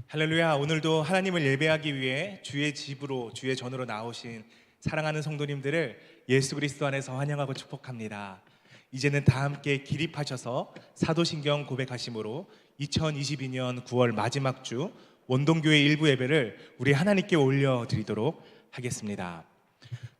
할렐루야. 오늘도 하나님을 예배하기 위해 주의 집으로, 주의 전으로 나오신 사랑하는 성도님들을 예수 그리스도 안에서 환영하고 축복합니다. 이제는 다 함께 기립하셔서 사도신경 고백하심으로 2022년 9월 마지막 주 원동교회 일부 예배를 우리 하나님께 올려드리도록 하겠습니다.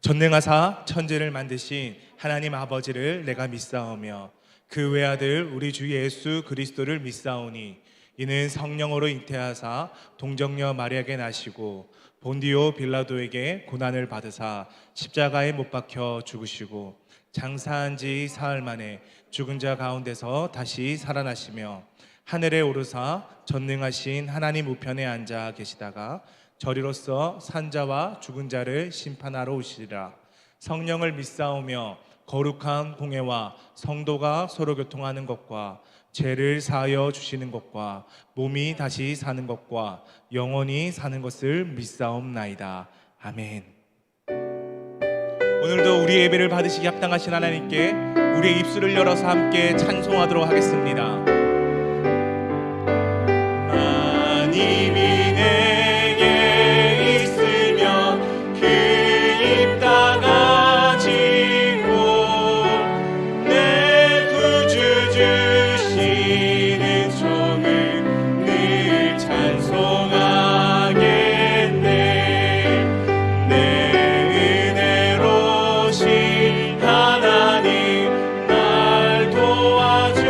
전능하사 천지를 만드신 하나님 아버지를 내가 믿사오며 그 외아들 우리 주 예수 그리스도를 믿사오니 이는 성령으로 잉태하사 동정녀 마리아에게 나시고 본디오 빌라도에게 고난을 받으사 십자가에 못 박혀 죽으시고 장사한 지 사흘 만에 죽은 자 가운데서 다시 살아나시며 하늘에 오르사 전능하신 하나님 우편에 앉아 계시다가 저리로서 산자와 죽은 자를 심판하러 오시리라. 성령을 믿사오며 거룩한 공회와 성도가 서로 교통하는 것과 죄를 사하여 주시는 것과 몸이 다시 사는 것과 영원히 사는 것을 믿사옵나이다. 아멘. 오늘도 우리의 예배를 받으시기 합당하신 하나님께 우리의 입술을 열어서 함께 찬송하도록 하겠습니다. 하나님이 내게 있으면 그 입 다 가지고 내 구주 주시는 종을 늘 찬송하겠네. 내 은혜로신 하나님 날 도와주시고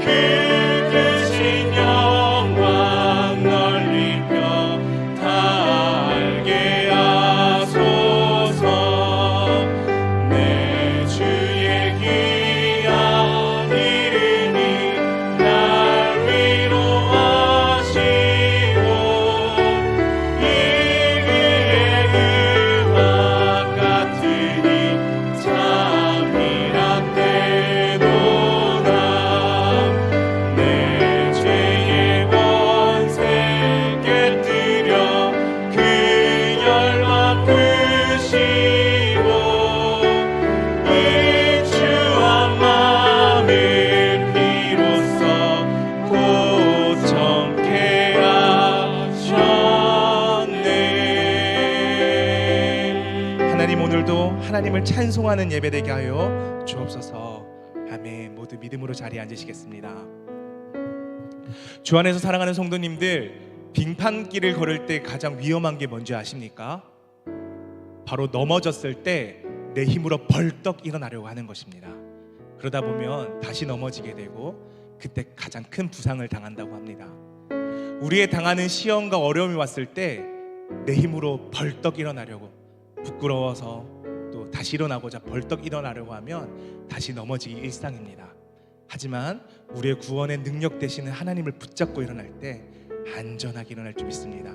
그 크신 영광 널리 펴 다 알게 하소서. 내 주의 귀한 이름이 날 위로하시고 이그의 음악 같으니 참이라 때도다. 내 죄의 권세 깨뜨려 그 열망 푸시고 이 주한 마음을 비로소 고정케 하셨네. 하나님, 오늘도 하나님을 찬송하는 예배되게 하여 주옵소서. 아멘. 모두 믿음으로 자리에 앉으시겠습니다. 주 안에서 사랑하는 성도님들, 빙판길을 걸을 때 가장 위험한 게 뭔지 아십니까? 바로 넘어졌을 때 내 힘으로 벌떡 일어나려고 하는 것입니다. 그러다 보면 다시 넘어지게 되고 그때 가장 큰 부상을 당한다고 합니다. 우리의 당하는 시험과 어려움이 왔을 때 내 힘으로 벌떡 일어나려고, 부끄러워서 또 다시 일어나고자 벌떡 일어나려고 하면 다시 넘어지기 일상입니다. 하지만 우리의 구원의 능력 되시는 하나님을 붙잡고 일어날 때 안전하게 일어날 줄 믿습니다.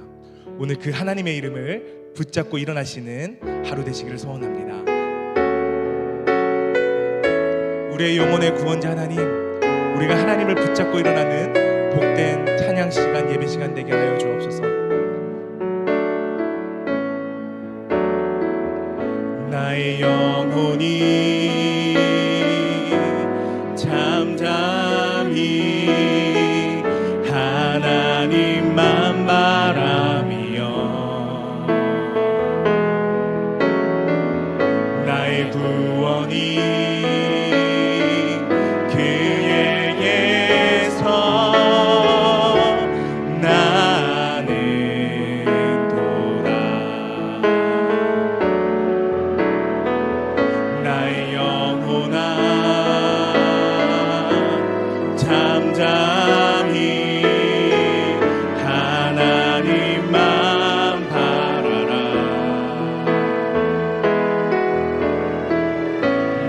오늘 그 하나님의 이름을 붙잡고 일어나시는 하루 되시기를 소원합니다. 우리의 영혼의 구원자 하나님, 우리가 하나님을 붙잡고 일어나는 복된 찬양 시간, 예배 시간 되게 하여 주옵소서. 나의 영혼이 잠잠히 하나님만 바라며 나의 구원이 그에게서 나는 도다. 나의 영혼아 잠잠히 하나님만 바라라.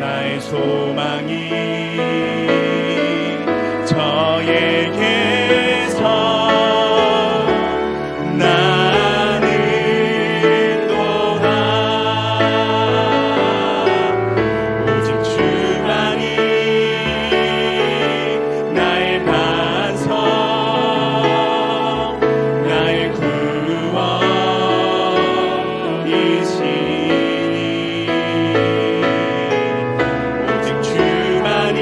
나의 소망이 저에게서 나는 도다. 오직 주만이 나의 반석, 나의 구원이시니 오직 주만이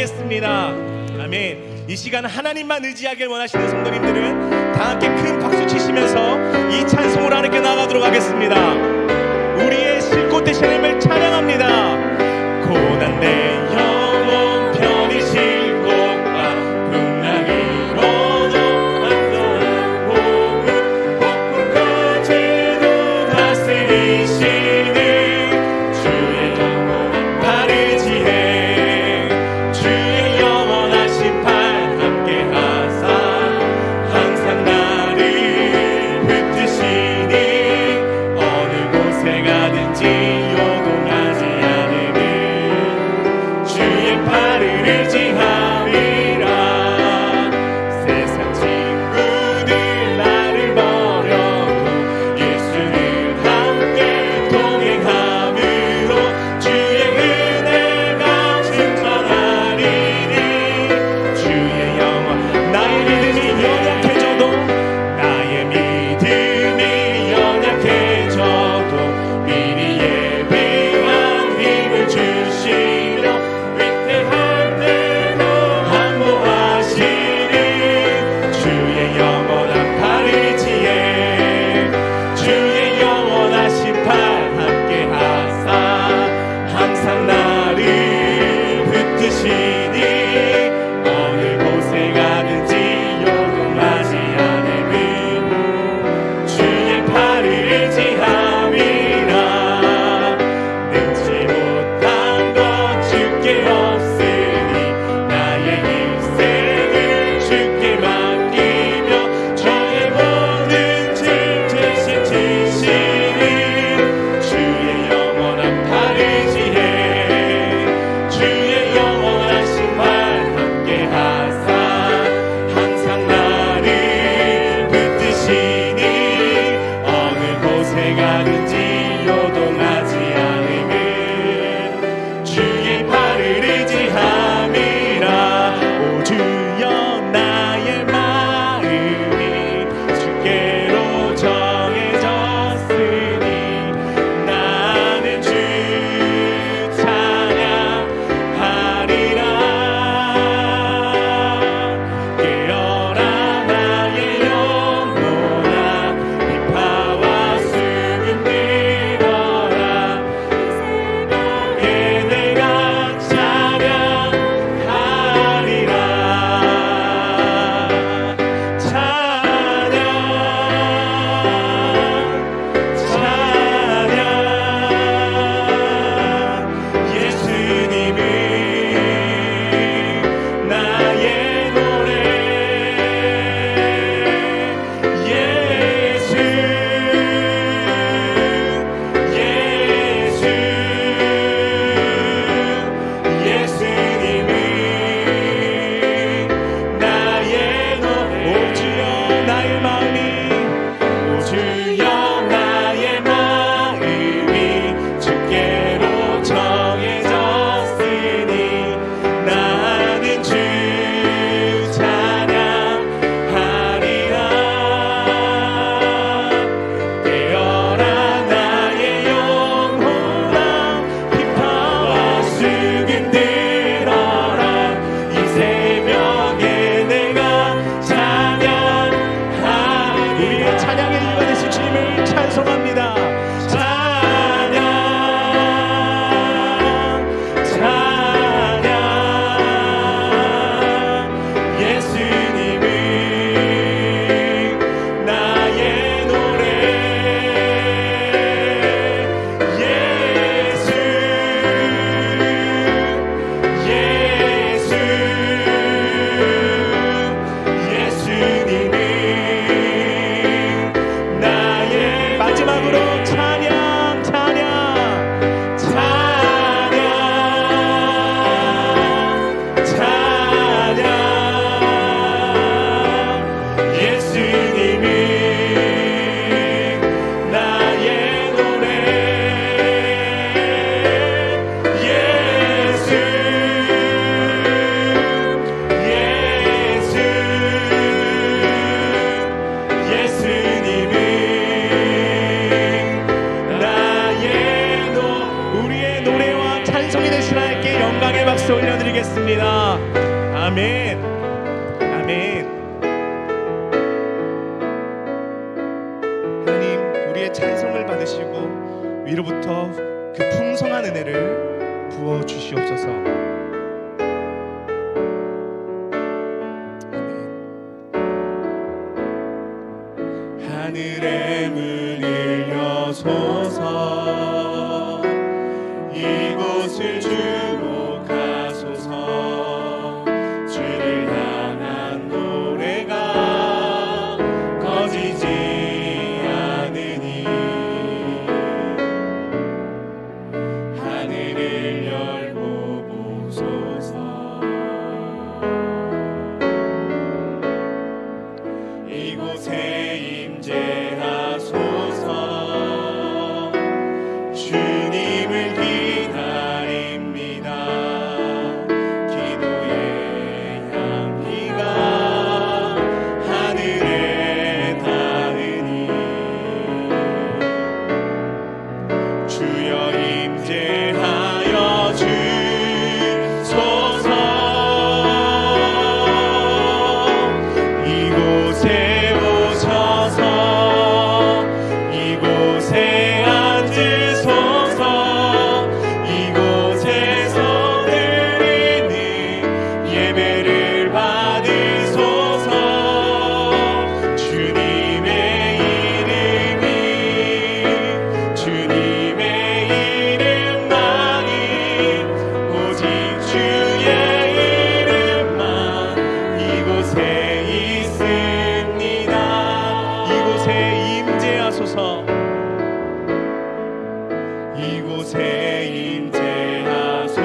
나오겠습니다. 아멘. 이 시간 하나님만 의지하길 원하시는 성도님들은 다 함께 큰 박수 치시면서 이 찬송을 하나님께 나가도록 하겠습니다. 우리의 쉴곳 되신 하나님을 찬양합니다. 고난 내 영혼 편히 쉴 곳과 풍랑으로도 안전하고 폭풍까지도 다스리시는 주의 영원한 발을 지혜 주의 영원하신 발 함께 하사 항상 나를 붙드시니 어느 곳에 가든지 요동하지 않으는 주 우리의 찬송을 받으시고 위로부터 그 풍성한 은혜를 부어 주시옵소서. 하늘의 문을 여소서. 이곳을 주로 가소서. 주를 향한 노래가 꺼지지 않으니 하늘을 열고 보소서. 이곳에 임재하소서. 주님을 기다립니다. 기도의 향기가 하늘에 닿으니 주여 임재하여 주소서. 이곳에 오셔서 이곳에 앉으소서. 이곳에서 드리는 예배를 받으소서. 주님의 이름이 주님의 이름만이 오직 주의 이름만 이곳에 있습니다. 이곳에 임재하소서. 이곳에 임재하소서.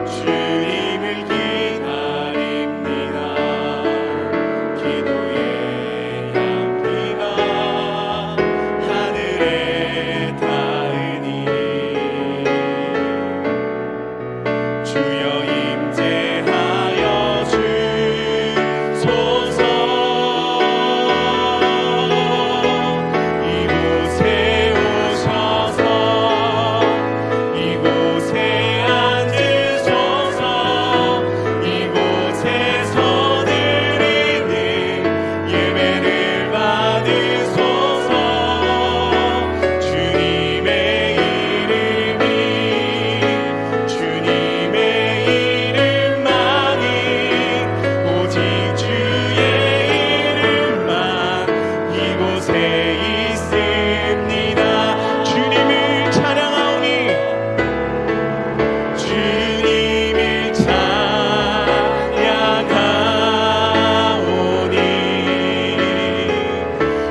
주님을 기다립니다. 기도의 향기가 하늘에 닿으니 주여 임재하여 주소서. 이곳에 오셔서 이곳에 앉으소서. 이곳에서 드리는 예배를 받으소서. 주님의 이름이 주님의 이름만이 오직 주의 이름만 이곳에 있습니다. 주님을 찬양하오니 주님을 찬양하오니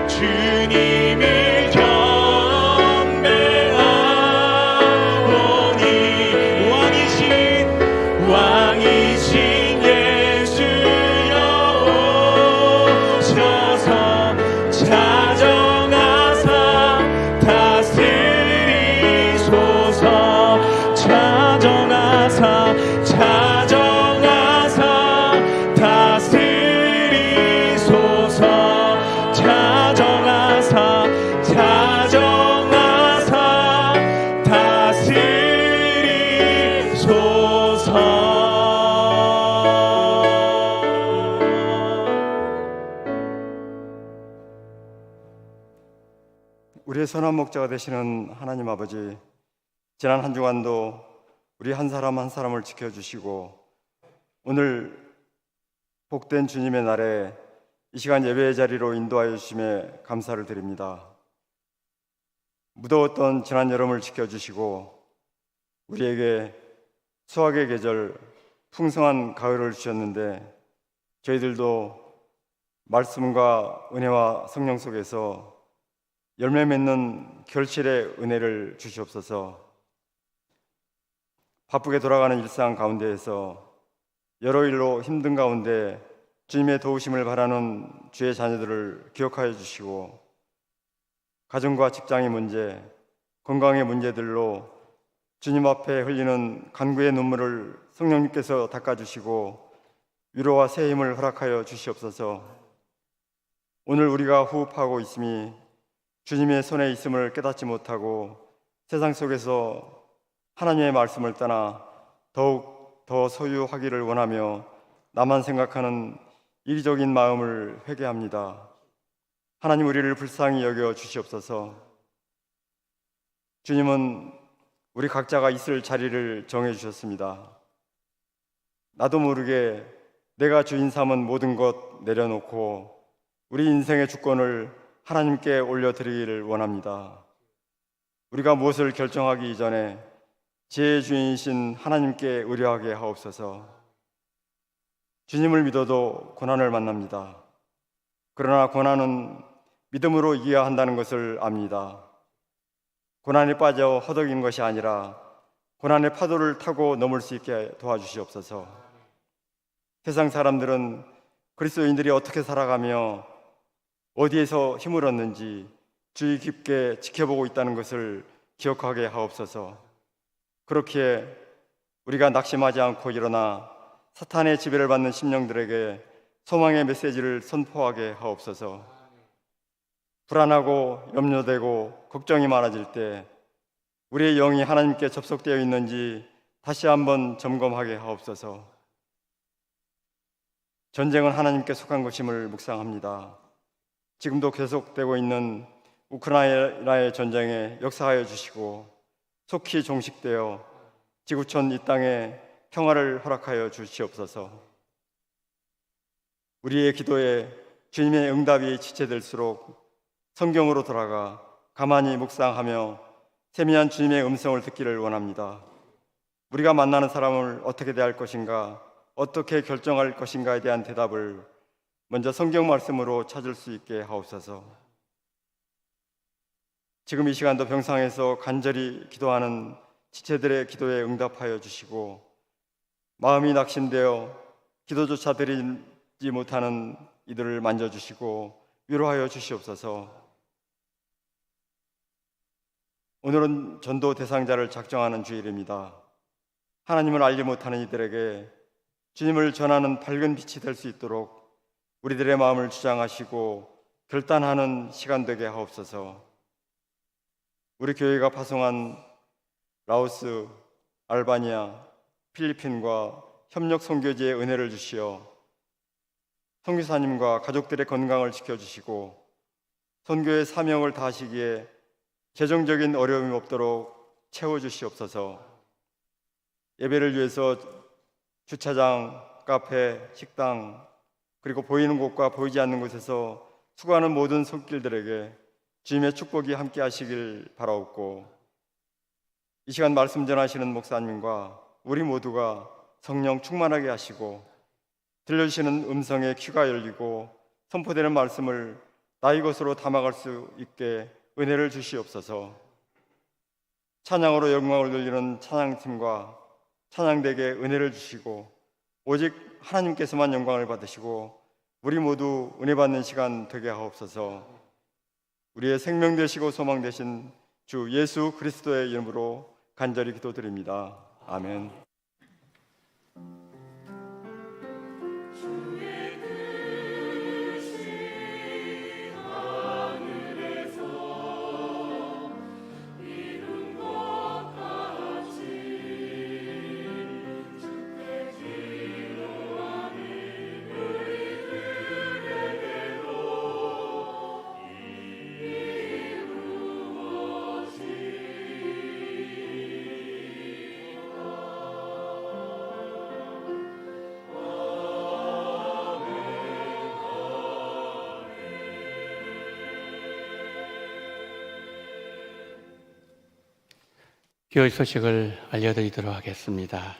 주님을 경배하오니 왕이신 예수여 오셔서 찾아가사 다스리소서. 찾아가사 다스리소서. 찾아가사 우리의 선한 목자가 되시는 하나님 아버지, 지난 한 주간도 우리 한 사람 한 사람을 지켜주시고 오늘 복된 주님의 날에 이 시간 예배의 자리로 인도하여 주심에 감사를 드립니다. 무더웠던 지난 여름을 지켜주시고 우리에게 수확의 계절, 풍성한 가을을 주셨는데 저희들도 말씀과 은혜와 성령 속에서 열매 맺는 결실의 은혜를 주시옵소서. 바쁘게 돌아가는 일상 가운데에서 여러 일로 힘든 가운데 주님의 도우심을 바라는 주의 자녀들을 기억하여 주시고 가정과 직장의 문제, 건강의 문제들로 주님 앞에 흘리는 간구의 눈물을 성령님께서 닦아주시고 위로와 새 힘을 허락하여 주시옵소서. 오늘 우리가 호흡하고 있음이 주님의 손에 있음을 깨닫지 못하고 세상 속에서 하나님의 말씀을 떠나 더욱 더 소유하기를 원하며 나만 생각하는 이기적인 마음을 회개합니다. 하나님 우리를 불쌍히 여겨 주시옵소서. 주님은 우리 각자가 있을 자리를 정해 주셨습니다. 나도 모르게 내가 주인 삼은 모든 것 내려놓고 우리 인생의 주권을 하나님께 올려드리기를 원합니다. 우리가 무엇을 결정하기 이전에 제 주인이신 하나님께 의뢰하게 하옵소서. 주님을 믿어도 고난을 만납니다. 그러나 고난은 믿음으로 이겨야 한다는 것을 압니다. 고난에 빠져 허덕이는 것이 아니라 고난의 파도를 타고 넘을 수 있게 도와주시옵소서. 세상 사람들은 그리스도인들이 어떻게 살아가며 어디에서 힘을 얻는지 주의 깊게 지켜보고 있다는 것을 기억하게 하옵소서. 그렇기에 우리가 낙심하지 않고 일어나 사탄의 지배를 받는 심령들에게 소망의 메시지를 선포하게 하옵소서. 불안하고 염려되고 걱정이 많아질 때 우리의 영이 하나님께 접속되어 있는지 다시 한번 점검하게 하옵소서. 전쟁은 하나님께 속한 것임을 묵상합니다. 지금도 계속되고 있는 우크라이나의 전쟁에 역사하여 주시고 속히 종식되어 지구촌 이 땅에 평화를 허락하여 주시옵소서. 우리의 기도에 주님의 응답이 지체될수록 성경으로 돌아가 가만히 묵상하며 세미한 주님의 음성을 듣기를 원합니다. 우리가 만나는 사람을 어떻게 대할 것인가, 어떻게 결정할 것인가에 대한 대답을 먼저 성경 말씀으로 찾을 수 있게 하옵소서. 지금 이 시간도 병상에서 간절히 기도하는 지체들의 기도에 응답하여 주시고 마음이 낙심되어 기도조차 드리지 못하는 이들을 만져주시고 위로하여 주시옵소서. 오늘은 전도 대상자를 작정하는 주일입니다. 하나님을 알지 못하는 이들에게 주님을 전하는 밝은 빛이 될 수 있도록 우리들의 마음을 주장하시고 결단하는 시간 되게 하옵소서. 우리 교회가 파송한 라오스, 알바니아, 필리핀과 협력 선교지에 은혜를 주시어 선교사님과 가족들의 건강을 지켜주시고 선교의 사명을 다하시기에 재정적인 어려움이 없도록 채워주시옵소서. 예배를 위해서 주차장, 카페, 식당 그리고 보이는 곳과 보이지 않는 곳에서 수고하는 모든 손길들에게 주님의 축복이 함께 하시길 바라옵고 이 시간 말씀 전하시는 목사님과 우리 모두가 성령 충만하게 하시고 들려주시는 음성의 귀가 열리고 선포되는 말씀을 나의 것으로 담아갈 수 있게 은혜를 주시옵소서. 찬양으로 영광을 돌리는 찬양팀과 찬양대에게 은혜를 주시고 오직 하나님께서만 영광을 받으시고 우리 모두 은혜 받는 시간 되게 하옵소서. 우리의 생명 되시고 소망 되신 주 예수 그리스도의 이름으로 간절히 기도드립니다. 아멘. 교회 소식을 알려드리도록 하겠습니다.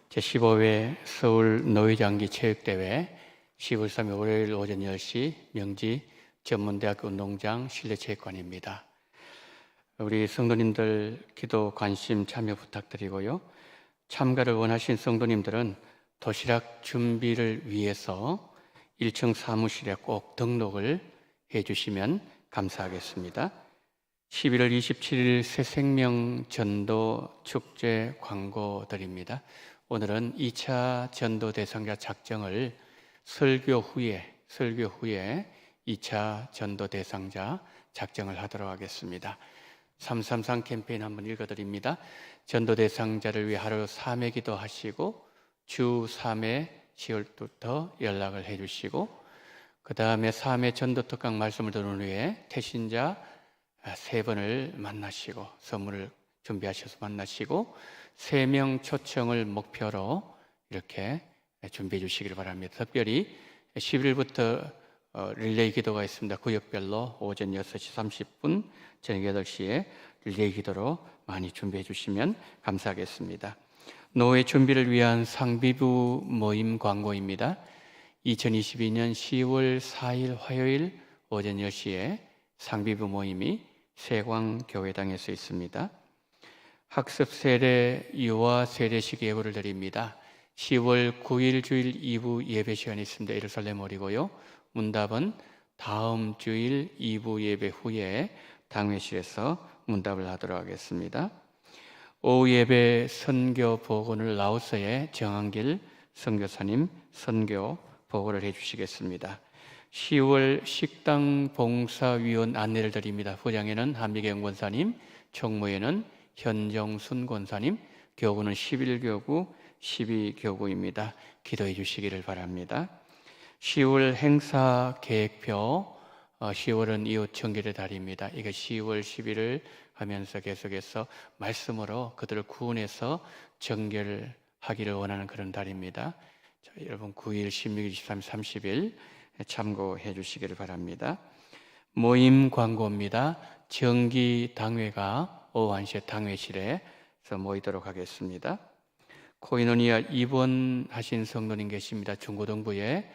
제15회 서울 노회장기 체육대회 10월 3일 월요일 오전 10시 명지 전문대학교 운동장 실내체육관입니다. 우리 성도님들 기도 관심 참여 부탁드리고요. 참가를 원하신 성도님들은 도시락 준비를 위해서 1층 사무실에 꼭 등록을 해주시면 감사하겠습니다. 11월 27일 새생명 전도 축제 광고 드립니다. 오늘은 2차 전도 대상자 작정을 설교 후에 2차 전도 대상자 작정을 하도록 하겠습니다. 333 캠페인 한번 읽어드립니다. 전도 대상자를 위해 하루 3회 기도하시고 주 3회 10월부터 연락을 해주시고 그 다음에 3회 전도특강 말씀을 들은 후에 태신자 3번을 만나시고 선물을 준비하셔서 만나시고 3명 초청을 목표로 이렇게 준비해 주시기를 바랍니다. 특별히 10일부터 릴레이 기도가 있습니다. 구역별로 오전 6시 30분, 저녁 8시에 릴레이 기도로 많이 준비해 주시면 감사하겠습니다. 노회 준비를 위한 상비부 모임 광고입니다. 2022년 10월 4일 화요일 오전 10시에 상비부 모임이 세광교회당에서 있습니다. 학습 세례, 유아 세례식 예고를 드립니다. 10월 9일 주일 2부 예배 시간이 있습니다. 예루살렘 올이고요. 문답은 다음 주일 2부 예배 후에 당회실에서 문답을 하도록 하겠습니다. 오후 예배 선교 보고를 라오스의 정한길 선교사님 선교 보고를 해주시겠습니다. 10월 식당 봉사위원 안내를 드립니다. 부장에는 한미경 권사님, 총무에는 현정순 권사님, 교구는 11교구, 12교구입니다. 기도해 주시기를 바랍니다. 10월 행사 계획표, 10월은 이웃 청결의 달입니다. 이게 10월 11일 하면서 계속해서 말씀으로 그들을 구원해서 정결하기를 원하는 그런 달입니다. 자, 여러분 9일, 16일, 23일, 30일 참고해 주시기를 바랍니다. 모임 광고입니다. 정기 당회가 오후 1시에 당회실에서 모이도록 하겠습니다. 코이노니아 입원하신 성도님 계십니다. 중고등부에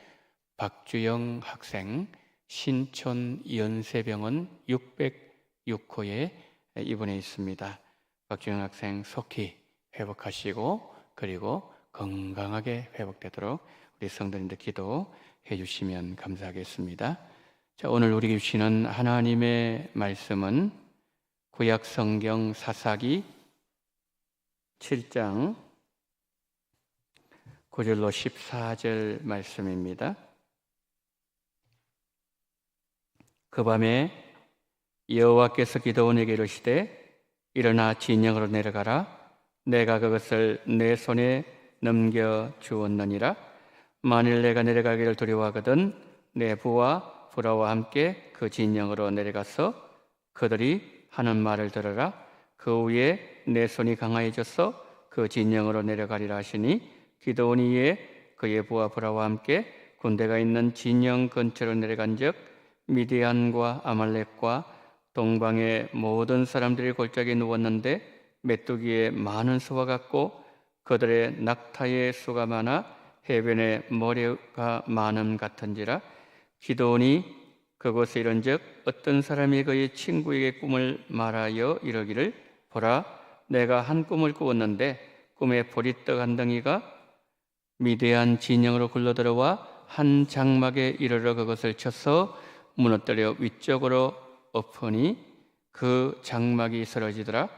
박주영 학생 신촌 연세병원 606호에 입원해 있습니다. 박주영 학생 속히 회복하시고 그리고 건강하게 회복되도록 우리 성도님들 기도해 주시면 감사하겠습니다. 자, 오늘 우리에게 주시는 하나님의 말씀은 구약 성경 사사기 7장 9절로 14절 말씀입니다. 그 밤에 여호와께서 기드온에게 이르시되 일어나 진영으로 내려가라. 내가 그것을 내 손에 넘겨 주었느니라. 만일 내가 내려가기를 두려워하거든 내 부와 부라와 함께 그 진영으로 내려가서 그들이 하는 말을 들어라. 그 후에 내 손이 강하여져서 그 진영으로 내려가리라 하시니 기드온이 이에 그의 부와 부라와 함께 군대가 있는 진영 근처로 내려간즉 미디안과 아말렉과 동방의 모든 사람들이 골짜기에 누웠는데 메뚜기의 많은 수와 같고 그들의 낙타의 수가 많아 해변의 모래가 많음 같은지라. 기드온이 그곳에 이른즉 어떤 사람이 그의 친구에게 꿈을 말하여 이르기를 보라, 내가 한 꿈을 꾸었는데 꿈에 보리떡 한 덩이가 미디안 진영으로 굴러들어와 한 장막에 이르러 그것을 쳐서 무너뜨려 위쪽으로 엎으니 그 장막이 쓰러지더라.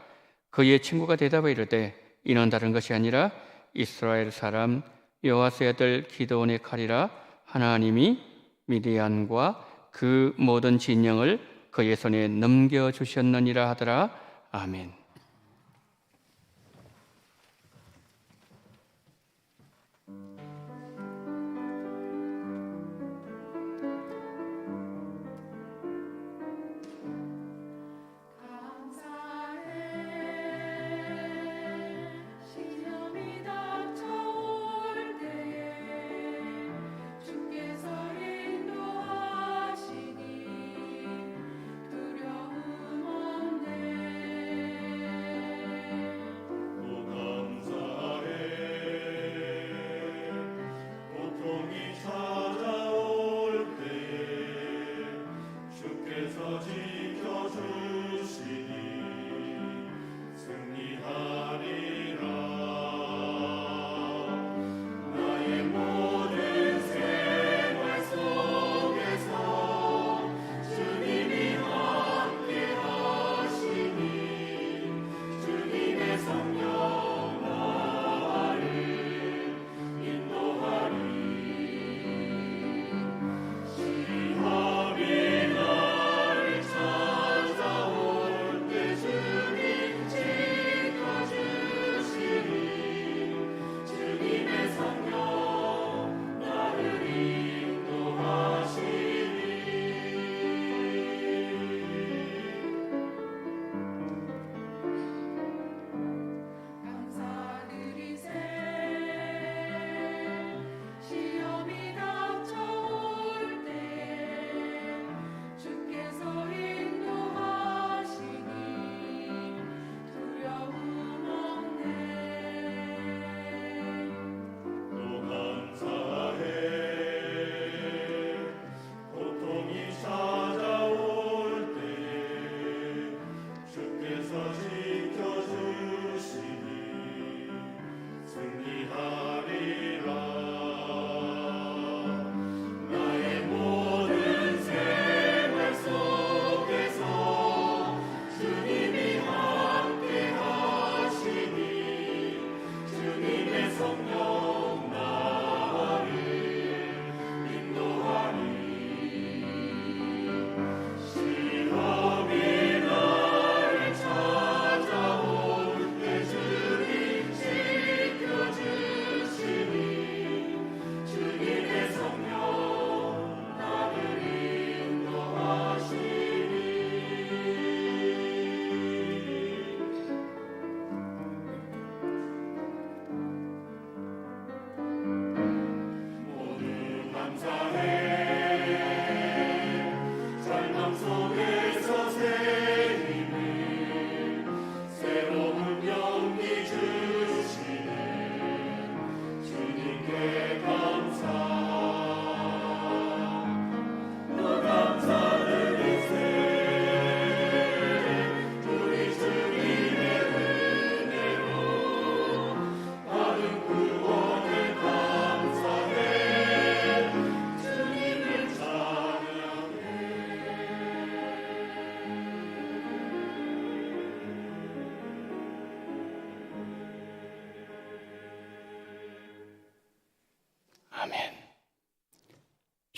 그의 친구가 대답하여 이르되 이는 다른 것이 아니라 이스라엘 사람 여호와스의 아들 기드온의 칼이라. 하나님이 미디안과 그 모든 진영을 그의 손에 넘겨주셨느니라 하더라. 아멘.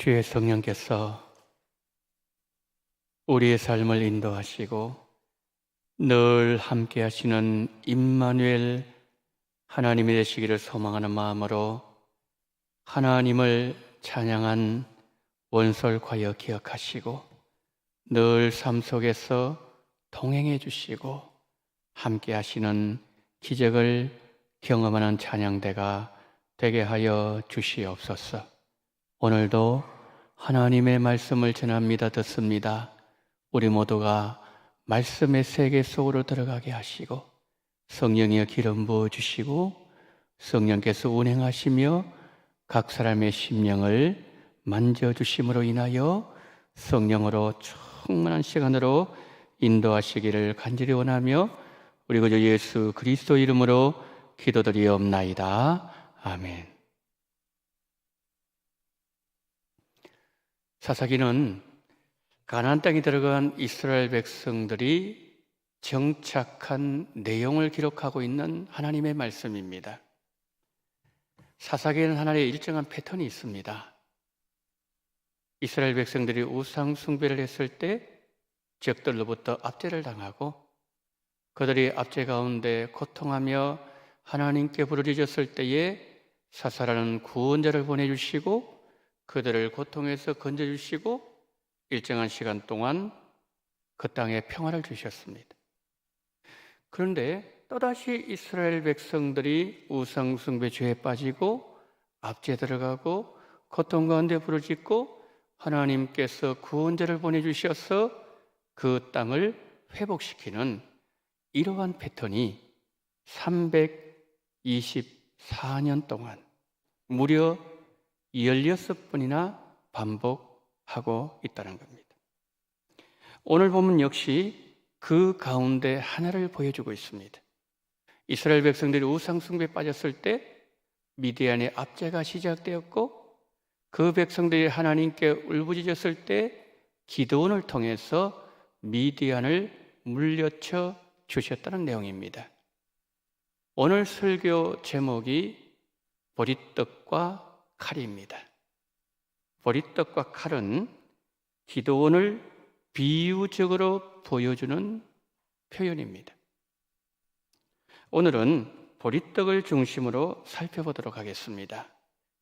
주의 성령께서 우리의 삶을 인도하시고 늘 함께 하시는 임마누엘 하나님이 되시기를 소망하는 마음으로 하나님을 찬양한 원설과여 기억하시고 늘 삶 속에서 동행해 주시고 함께 하시는 기적을 경험하는 찬양대가 되게 하여 주시옵소서. 오늘도 하나님의 말씀을 전합니다. 듣습니다. 우리 모두가 말씀의 세계 속으로 들어가게 하시고 성령이여 기름 부어 주시고 성령께서 운행하시며 각 사람의 심령을 만져주심으로 인하여 성령으로 충만한 시간으로 인도하시기를 간절히 원하며 우리 구주 예수 그리스도 이름으로 기도드리옵나이다. 아멘. 사사기는 가나안 땅에 들어간 이스라엘 백성들이 정착한 내용을 기록하고 있는 하나님의 말씀입니다. 사사기에는 하나님의 일정한 패턴이 있습니다. 이스라엘 백성들이 우상 숭배를 했을 때 적들로부터 압제를 당하고 그들이 압제 가운데 고통하며 하나님께 부르짖었을 때에 사사라는 구원자를 보내주시고 그들을 고통에서 건져주시고 일정한 시간 동안 그 땅에 평화를 주셨습니다. 그런데 또다시 이스라엘 백성들이 우상 숭배 죄에 빠지고 압제에 들어가고 고통 가운데 부르짖고 하나님께서 구원자를 보내주셔서 그 땅을 회복시키는 이러한 패턴이 324년 동안 무려 16번이나 반복하고 있다는 겁니다. 오늘 보면 역시 그 가운데 하나를 보여주고 있습니다. 이스라엘 백성들이 우상 숭배에 빠졌을 때 미디안의 압제가 시작되었고 그 백성들이 하나님께 울부짖었을 때 기드온을 통해서 미디안을 물려쳐 주셨다는 내용입니다. 오늘 설교 제목이 보리떡과 칼입니다. 보리떡과 칼은 기드온을 비유적으로 보여주는 표현입니다. 오늘은 보리떡을 중심으로 살펴보도록 하겠습니다.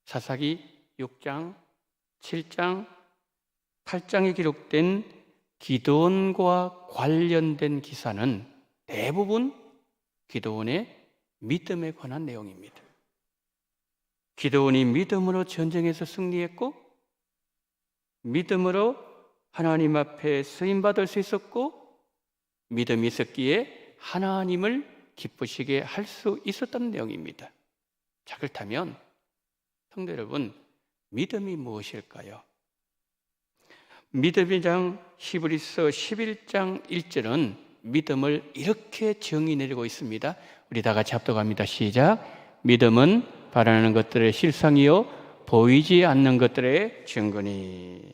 사사기 6장, 7장, 8장에 기록된 기드온과 관련된 기사는 대부분 기드온의 믿음에 관한 내용입니다. 기드온이 믿음으로 전쟁에서 승리했고 믿음으로 하나님 앞에 쓰임받을 수 있었고 믿음이 있었기에 하나님을 기쁘시게 할 수 있었다는 내용입니다. 자, 그렇다면 성도 여러분, 믿음이 무엇일까요? 믿음의 장 히브리서 11장 1절은 믿음을 이렇게 정의 내리고 있습니다. 우리 다 같이 합독합니다. 시작. 믿음은 바라는 것들의 실상이요 보이지 않는 것들의 증거니.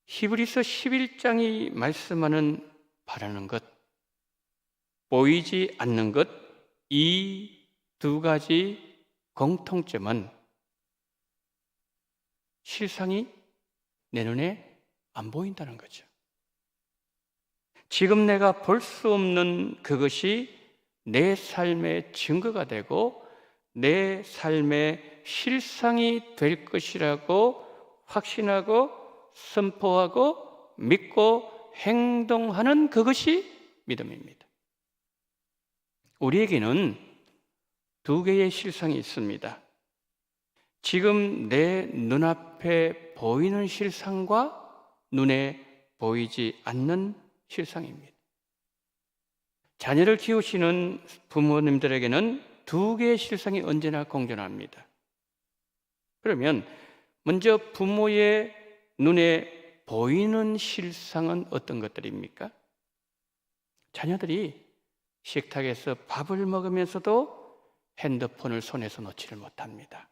히브리서 11장이 말씀하는 바라는 것, 보이지 않는 것, 이 두 가지 공통점은 실상이 내 눈에 안 보인다는 거죠. 지금 내가 볼 수 없는 그것이 내 삶의 증거가 되고 내 삶의 실상이 될 것이라고 확신하고 선포하고 믿고 행동하는 그것이 믿음입니다. 우리에게는 두 개의 실상이 있습니다. 지금 내 눈앞에 보이는 실상과 눈에 보이지 않는 실상입니다. 자녀를 키우시는 부모님들에게는 두 개의 실상이 언제나 공존합니다. 그러면 먼저 부모의 눈에 보이는 실상은 어떤 것들입니까? 자녀들이 식탁에서 밥을 먹으면서도 핸드폰을 손에서 놓지를 못합니다.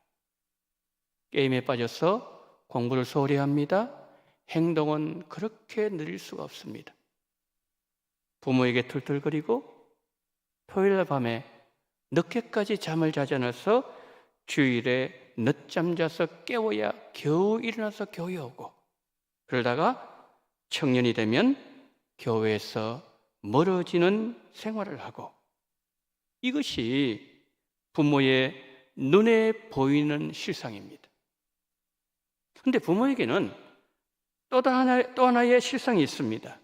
게임에 빠져서 공부를 소홀히 합니다. 행동은 그렇게 느릴 수가 없습니다. 부모에게 툴툴거리고 토요일 밤에 늦게까지 잠을 자지 않아서 주일에 늦잠 자서 깨워야 겨우 일어나서 교회 오고, 그러다가 청년이 되면 교회에서 멀어지는 생활을 하고, 이것이 부모의 눈에 보이는 실상입니다. 그런데 부모에게는 또 하나의 실상이 있습니다.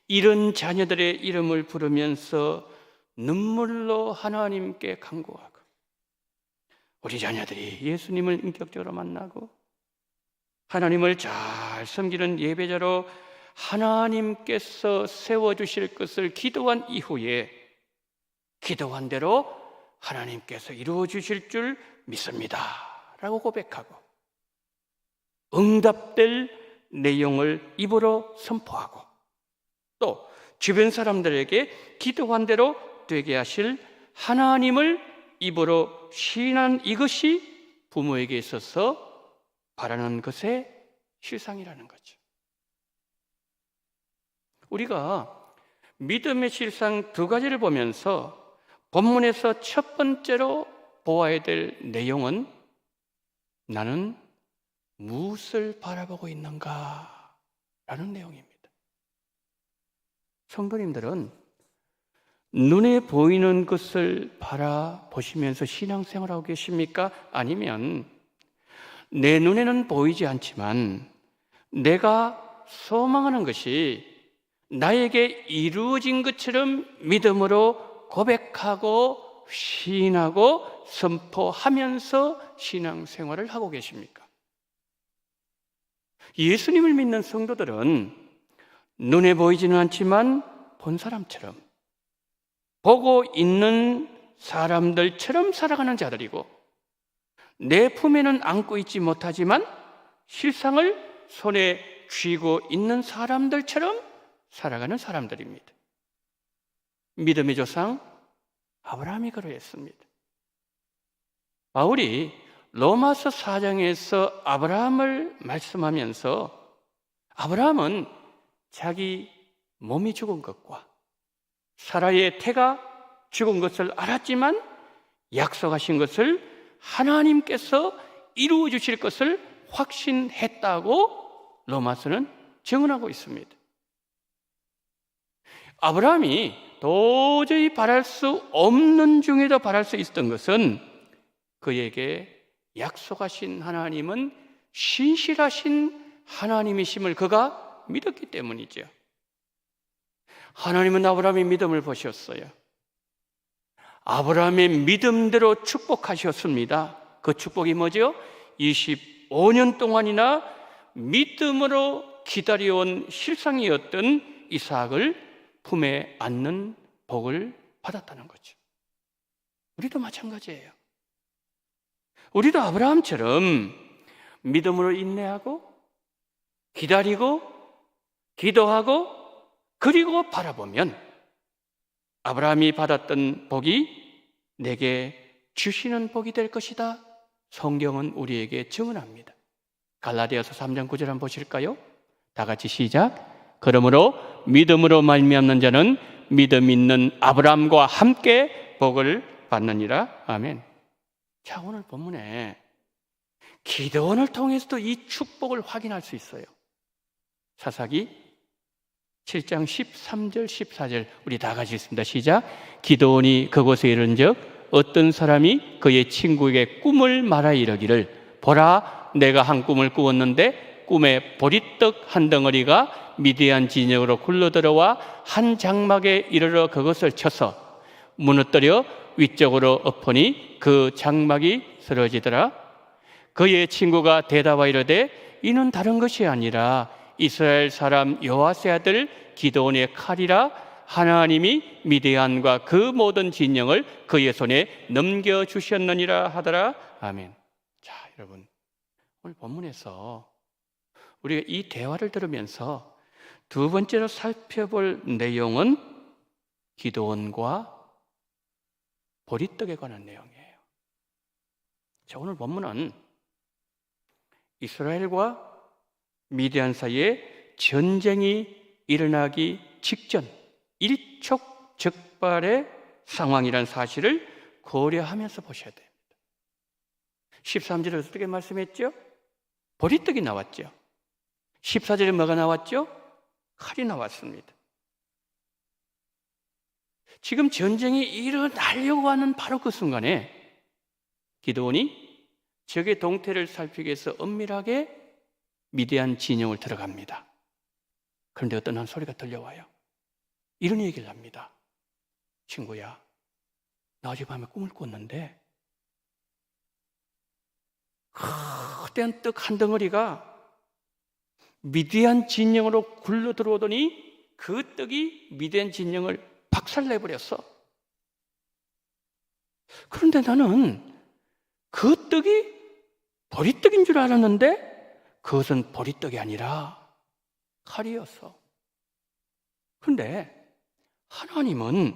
이런 자녀들의 이름을 부르면서 눈물로 하나님께 간구하고, 우리 자녀들이 예수님을 인격적으로 만나고 하나님을 잘 섬기는 예배자로 하나님께서 세워주실 것을 기도한 이후에 기도한 대로 하나님께서 이루어주실 줄 믿습니다 라고 고백하고, 응답될 내용을 입으로 선포하고, 또 주변 사람들에게 기도한 대로 되게 하실 하나님을 입으로 시인한 이것이 부모에게 있어서 바라는 것의 실상이라는 거죠. 우리가 믿음의 실상 두 가지를 보면서 본문에서 첫 번째로 보아야 될 내용은, 나는 무엇을 바라보고 있는가 라는 내용입니다. 성도님들은 눈에 보이는 것을 바라보시면서 신앙생활하고 계십니까? 아니면 내 눈에는 보이지 않지만 내가 소망하는 것이 나에게 이루어진 것처럼 믿음으로 고백하고 시인하고 선포하면서 신앙생활을 하고 계십니까? 예수님을 믿는 성도들은 눈에 보이지는 않지만 본 사람처럼, 보고 있는 사람들처럼 살아가는 자들이고, 내 품에는 안고 있지 못하지만 실상을 손에 쥐고 있는 사람들처럼 살아가는 사람들입니다. 믿음의 조상 아브라함이 그러했습니다. 바울이 로마서 4장에서 아브라함을 말씀하면서, 아브라함은 자기 몸이 죽은 것과 사라의 태가 죽은 것을 알았지만 약속하신 것을 하나님께서 이루어 주실 것을 확신했다고 로마서는 증언하고 있습니다. 아브라함이 도저히 바랄 수 없는 중에도 바랄 수 있었던 것은, 그에게 약속하신 하나님은 신실하신 하나님이심을 그가 믿었기 때문이죠. 하나님은 아브라함의 믿음을 보셨어요. 아브라함의 믿음대로 축복하셨습니다. 그 축복이 뭐죠? 25년 동안이나 믿음으로 기다려온 실상이었던 이삭을 품에 안는 복을 받았다는 거죠. 우리도 마찬가지예요. 우리도 아브라함처럼 믿음으로 인내하고 기다리고 기도하고 그리고 바라보면 아브라함이 받았던 복이 내게 주시는 복이 될 것이다. 성경은 우리에게 증언합니다. 갈라디아서 3장 9절 한번 보실까요? 다 같이 시작. 그러므로 믿음으로 말미암는 자는 믿음 있는 아브라함과 함께 복을 받느니라. 아멘. 자, 오늘 본문에 기도원을 통해서도 이 축복을 확인할 수 있어요. 사사기 7장 13절 14절 우리 다 같이 읽습니다. 시작. 기도원이 그곳에 이른즉 어떤 사람이 그의 친구에게 꿈을 말하 이르기를, 보라, 내가 한 꿈을 꾸었는데 꿈에 보리떡 한 덩어리가 미디안 진영으로 굴러들어와 한 장막에 이르러 그것을 쳐서 무너뜨려 위쪽으로 엎으니 그 장막이 쓰러지더라. 그의 친구가 대답하여 이르되 이는 다른 것이 아니라 이스라엘 사람 여호와의 아들 기드온의 칼이라. 하나님이 미디안과 그 모든 진영을 그의 손에 넘겨주셨느니라 하더라. 아멘. 자, 여러분, 오늘 본문에서 우리가 이 대화를 들으면서 두 번째로 살펴볼 내용은 기드온과 보리떡에 관한 내용이에요. 자, 오늘 본문은 이스라엘과 미디안 사이에 전쟁이 일어나기 직전 일촉즉발의 상황이라는 사실을 고려하면서 보셔야 됩니다. 13절에 어떻게 말씀했죠? 보리떡이 나왔죠. 14절에 뭐가 나왔죠? 칼이 나왔습니다. 지금 전쟁이 일어나려고 하는 바로 그 순간에 기드온이 적의 동태를 살피기 위해서 엄밀하게 미디안 진영을 들어갑니다. 그런데 어떤 한 소리가 들려와요. 이런 얘기를 합니다. 친구야, 나 어젯밤에 꿈을 꿨는데 거대한 떡 한 덩어리가 미디안 진영으로 굴러 들어오더니 그 떡이 미디안 진영을 박살내버렸어. 그런데 나는 그 떡이 보리떡인 줄 알았는데 그것은 보리떡이 아니라 칼이었어. 그런데 하나님은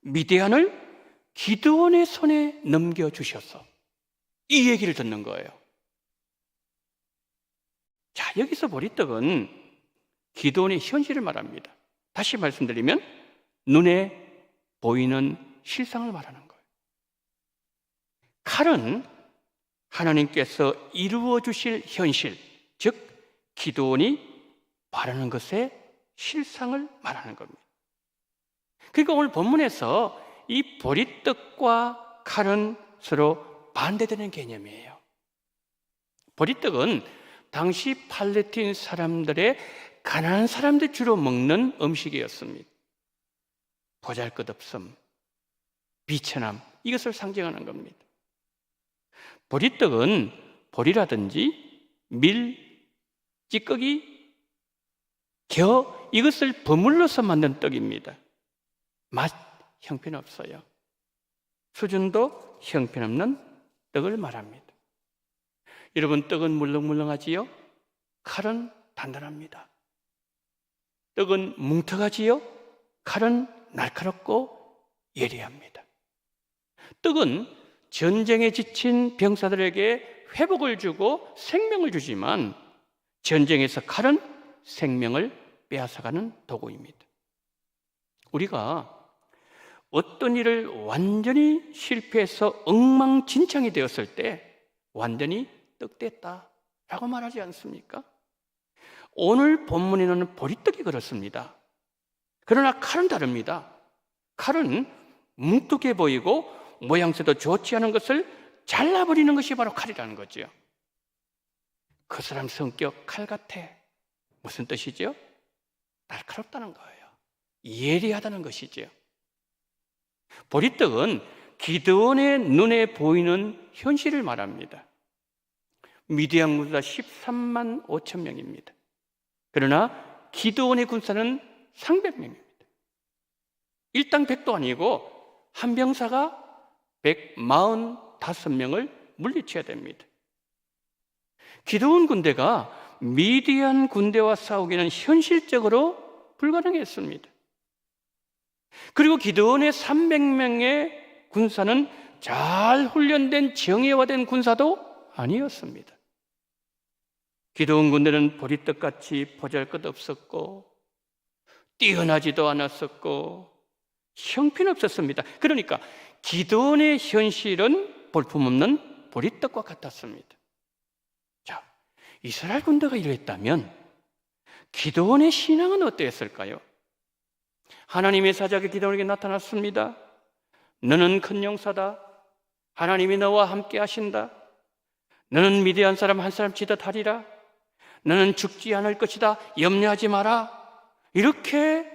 미디안을 기드온의 손에 넘겨주셨어. 이 얘기를 듣는 거예요. 자, 여기서 보리떡은 기드온의 현실을 말합니다. 다시 말씀드리면 눈에 보이는 실상을 말하는 거예요. 칼은 하나님께서 이루어 주실 현실, 즉 기드온이 바라는 것의 실상을 말하는 겁니다. 그러니까 오늘 본문에서 이 보리떡과 칼은 서로 반대되는 개념이에요. 보리떡은 당시 팔레스틴 사람들의 가난한 사람들이 주로 먹는 음식이었습니다. 보잘것없음, 비천함, 이것을 상징하는 겁니다. 보리떡은 보리라든지 밀, 찌꺼기, 겨, 이것을 버물러서 만든 떡입니다. 맛 형편없어요. 수준도 형편없는 떡을 말합니다. 여러분, 떡은 물렁물렁하지요? 칼은 단단합니다. 떡은 뭉툭하지요? 칼은 날카롭고 예리합니다. 떡은 전쟁에 지친 병사들에게 회복을 주고 생명을 주지만 전쟁에서 칼은 생명을 빼앗아가는 도구입니다. 우리가 어떤 일을 완전히 실패해서 엉망진창이 되었을 때 완전히 떡됐다라고 말하지 않습니까? 오늘 본문에는 보리떡이 그렇습니다. 그러나 칼은 다릅니다. 칼은 뭉툭해 보이고 모양새도 좋지 않은 것을 잘라버리는 것이 바로 칼이라는 거죠. 그 사람 성격 칼 같아. 무슨 뜻이죠? 날카롭다는 거예요. 예리하다는 것이죠. 보리떡은 기드온의 눈에 보이는 현실을 말합니다. 미디안 군사 13만 5천 명입니다. 그러나 기드온의 군사는 300명입니다. 일당 100도 아니고 한 병사가 145명을 물리쳐야 됩니다. 기드온 군대가 미디안 군대와 싸우기는 현실적으로 불가능했습니다. 그리고 기드온의 300명의 군사는 잘 훈련된 정예화된 군사도 아니었습니다. 기드온 군대는 보리떡같이 보잘것없었고 뛰어나지도 않았었고 형편없었습니다. 그러니까 기드온의 현실은 볼품없는 보리떡과 같았습니다. 자, 이스라엘 군대가 이랬다면 기드온의 신앙은 어땠을까요? 하나님의 사자가 기드온에게 나타났습니다. 너는 큰 용사다. 하나님이 너와 함께 하신다. 너는 미디안 사람 한 사람 치듯 하리라. 너는 죽지 않을 것이다. 염려하지 마라. 이렇게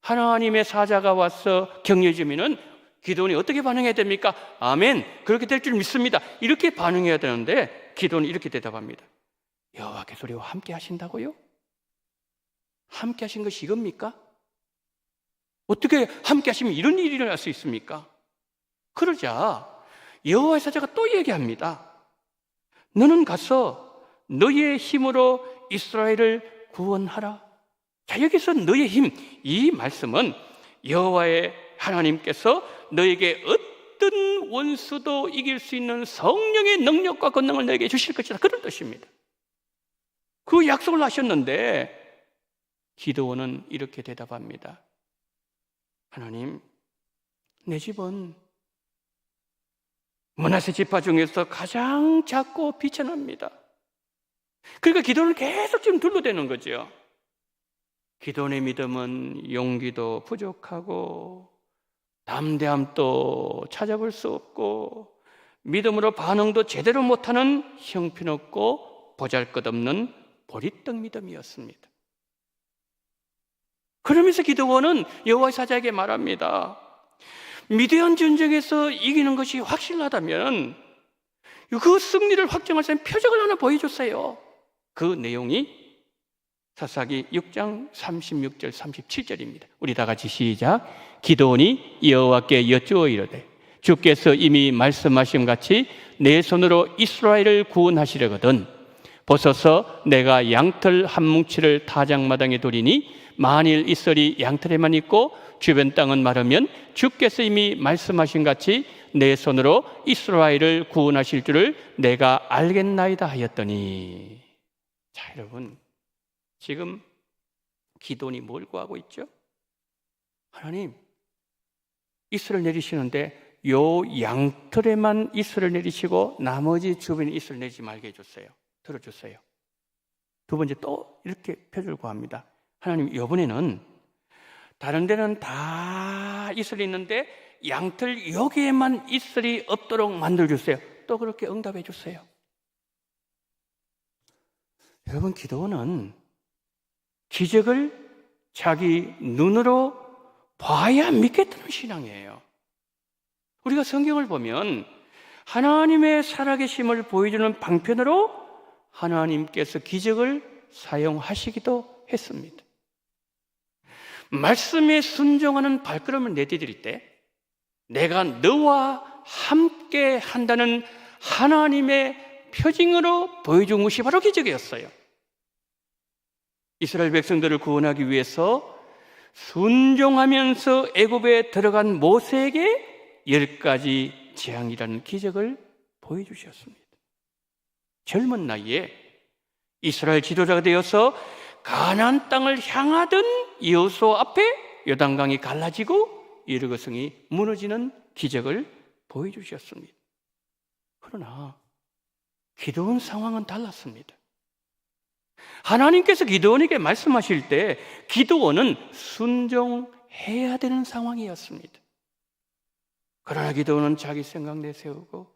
하나님의 사자가 와서 격려해 주면은 기드온이 어떻게 반응해야 됩니까? 아멘. 그렇게 될 줄 믿습니다. 이렇게 반응해야 되는데 기드온이 이렇게 대답합니다. 여호와께서 우리와 함께 하신다고요? 함께 하신 것이 이겁니까? 어떻게 함께 하시면 이런 일이 일어날 수 있습니까? 그러자 여호와의 사자가 또 얘기합니다. 너는 가서 너의 힘으로 이스라엘을 구원하라. 자, 여기서 너의 힘, 이 말씀은 여호와의 하나님께서 너에게 어떤 원수도 이길 수 있는 성령의 능력과 권능을 너에게 주실 것이다, 그런 뜻입니다. 그 약속을 하셨는데 기드온은 이렇게 대답합니다. 하나님, 내 집은 므낫세 지파 중에서 가장 작고 비천합니다. 그러니까 기도는 계속 지금 둘러대는 거죠. 기도의 믿음은 용기도 부족하고 담대함도 찾아볼 수 없고 믿음으로 반응도 제대로 못하는 형편없고 보잘것없는 보리떡 믿음이었습니다. 그러면서 기드온은 여호와의 사자에게 말합니다. 미디안 전쟁에서 이기는 것이 확실하다면 그 승리를 확정할 수 있는 표적을 하나 보여줬어요. 그 내용이 사사기 6장 36절 37절입니다. 우리 다 같이 시작. 기드온이 여호와께 여쭈어 이르되 주께서 이미 말씀하신 같이 내 손으로 이스라엘을 구원하시려거든 보소서 내가 양털 한 뭉치를 타작마당에 두리니 만일 이슬이 양털에만 있고 주변 땅은 마르면 주께서 이미 말씀하신 같이 내 손으로 이스라엘을 구원하실 줄을 내가 알겠나이다 하였더니, 자 여러분, 지금 기도원이 뭘 구하고 있죠? 하나님, 이슬을 내리시는데 요 양털에만 이슬을 내리시고 나머지 주변에 이슬을 내리지 말게 해줬어요. 들어줬어요. 두 번째 또 이렇게 표를 구합니다. 하나님, 이번에는 다른 데는 다 이슬이 있는데 양털 여기에만 이슬이 없도록 만들어주세요. 또 그렇게 응답해 주세요. 여러분, 기도원은 기적을 자기 눈으로 봐야 믿겠다는 신앙이에요. 우리가 성경을 보면 하나님의 살아계심을 보여주는 방편으로 하나님께서 기적을 사용하시기도 했습니다. 말씀에 순종하는 발걸음을 내디딜 때 내가 너와 함께 한다는 하나님의 표징으로 보여준 것이 바로 기적이었어요. 이스라엘 백성들을 구원하기 위해서 순종하면서 애굽에 들어간 모세에게 10가지 재앙이라는 기적을 보여주셨습니다. 젊은 나이에 이스라엘 지도자가 되어서 가나안 땅을 향하던 여호수아 앞에 요단강이 갈라지고 여리고성이 무너지는 기적을 보여주셨습니다. 그러나 기드온 상황은 달랐습니다. 하나님께서 기드온에게 말씀하실 때 기드온은 순종해야 되는 상황이었습니다. 그러나 기드온은 자기 생각 내세우고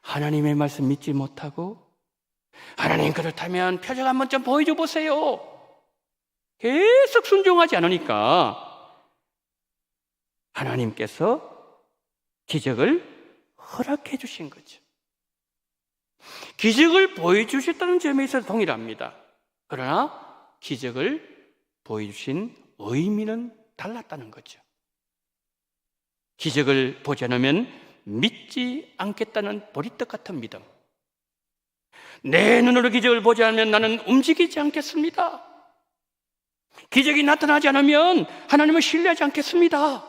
하나님의 말씀 믿지 못하고, 하나님 그렇다면 표적 한번 좀 보여줘 보세요, 계속 순종하지 않으니까 하나님께서 기적을 허락해 주신 거죠. 기적을 보여주셨다는 점에 있어서 동일합니다. 그러나 기적을 보여주신 의미는 달랐다는 거죠. 기적을 보지 않으면 믿지 않겠다는 보리떡 같은 믿음. 내 눈으로 기적을 보지 않으면 나는 움직이지 않겠습니다. 기적이 나타나지 않으면 하나님을 신뢰하지 않겠습니다.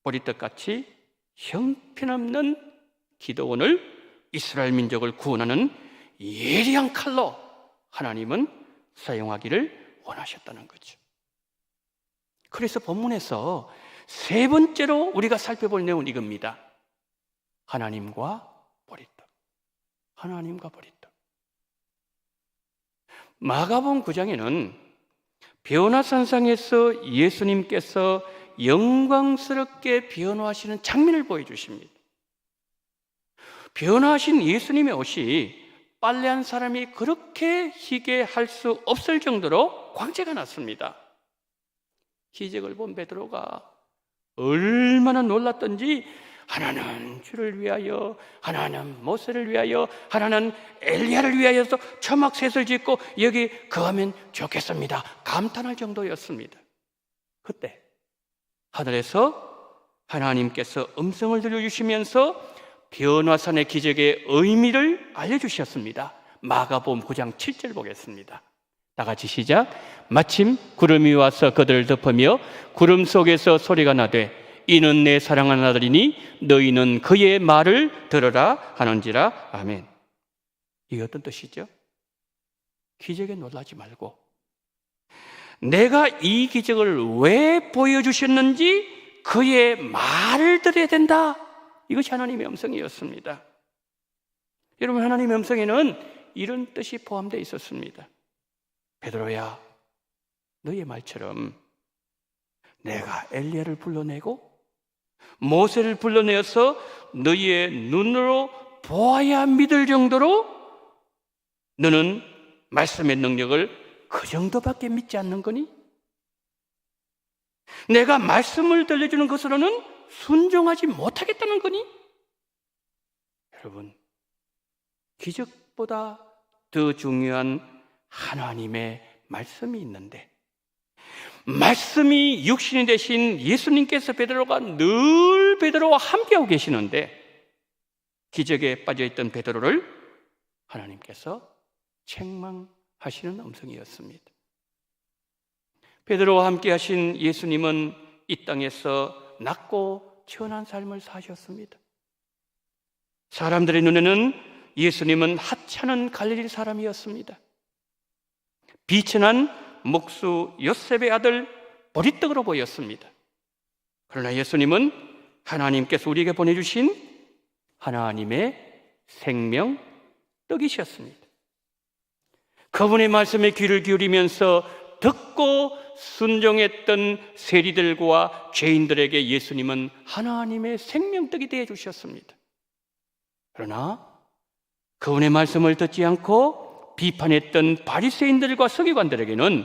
보리떡같이 형편없는 기도원을, 이스라엘 민족을 구원하는 예리한 칼로 하나님은 사용하기를 원하셨다는 거죠. 그래서 본문에서 세 번째로 우리가 살펴볼 내용은 이겁니다. 하나님과 보리떡. 하나님과 보리떡. 마가복음 9장에는 변화산상에서 예수님께서 영광스럽게 변화하시는 장면을 보여주십니다. 변화하신 예수님의 옷이 빨래한 사람이 그렇게 희게 할 수 없을 정도로 광채가 났습니다. 기적을 본 베드로가 얼마나 놀랐던지, 하나는 주를 위하여, 하나는 모세를 위하여, 하나는 엘리야를 위하여서 초막셋을 짓고 여기 거하면 좋겠습니다, 감탄할 정도였습니다. 그때 하늘에서 하나님께서 음성을 들려주시면서 변화산의 기적의 의미를 알려주셨습니다. 마가복음 9장 7절 보겠습니다. 다 같이 시작. 마침 구름이 와서 그들을 덮으며 구름 속에서 소리가 나되 이는 내 사랑하는 아들이니 너희는 그의 말을 들으라 하는지라. 아멘. 이게 어떤 뜻이죠? 기적에 놀라지 말고 내가 이 기적을 왜 보여주셨는지 그의 말을 들어야 된다, 이것이 하나님의 음성이었습니다. 여러분, 하나님의 음성에는 이런 뜻이 포함되어 있었습니다. 베드로야, 너의 말처럼 내가 엘리야를 불러내고 모세를 불러내어서 너희의 눈으로 보아야 믿을 정도로 너는 말씀의 능력을 그 정도밖에 믿지 않는 거니? 내가 말씀을 들려주는 것으로는 순종하지 못하겠다는 거니? 여러분, 기적보다 더 중요한 하나님의 말씀이 있는데, 말씀이 육신이 되신 예수님께서 베드로가 늘 베드로와 함께하고 계시는데, 기적에 빠져있던 베드로를 하나님께서 책망하시는 음성이었습니다. 베드로와 함께 하신 예수님은 이 땅에서 낮고 천한 삶을 사셨습니다. 사람들의 눈에는 예수님은 하찮은 갈릴리 사람이었습니다. 비천한 목수 요셉의 아들 보리떡으로 보였습니다. 그러나 예수님은 하나님께서 우리에게 보내주신 하나님의 생명 떡이셨습니다. 그분의 말씀에 귀를 기울이면서 듣고 순종했던 세리들과 죄인들에게 예수님은 하나님의 생명떡이 되어 주셨습니다. 그러나 그분의 말씀을 듣지 않고 비판했던 바리새인들과 서기관들에게는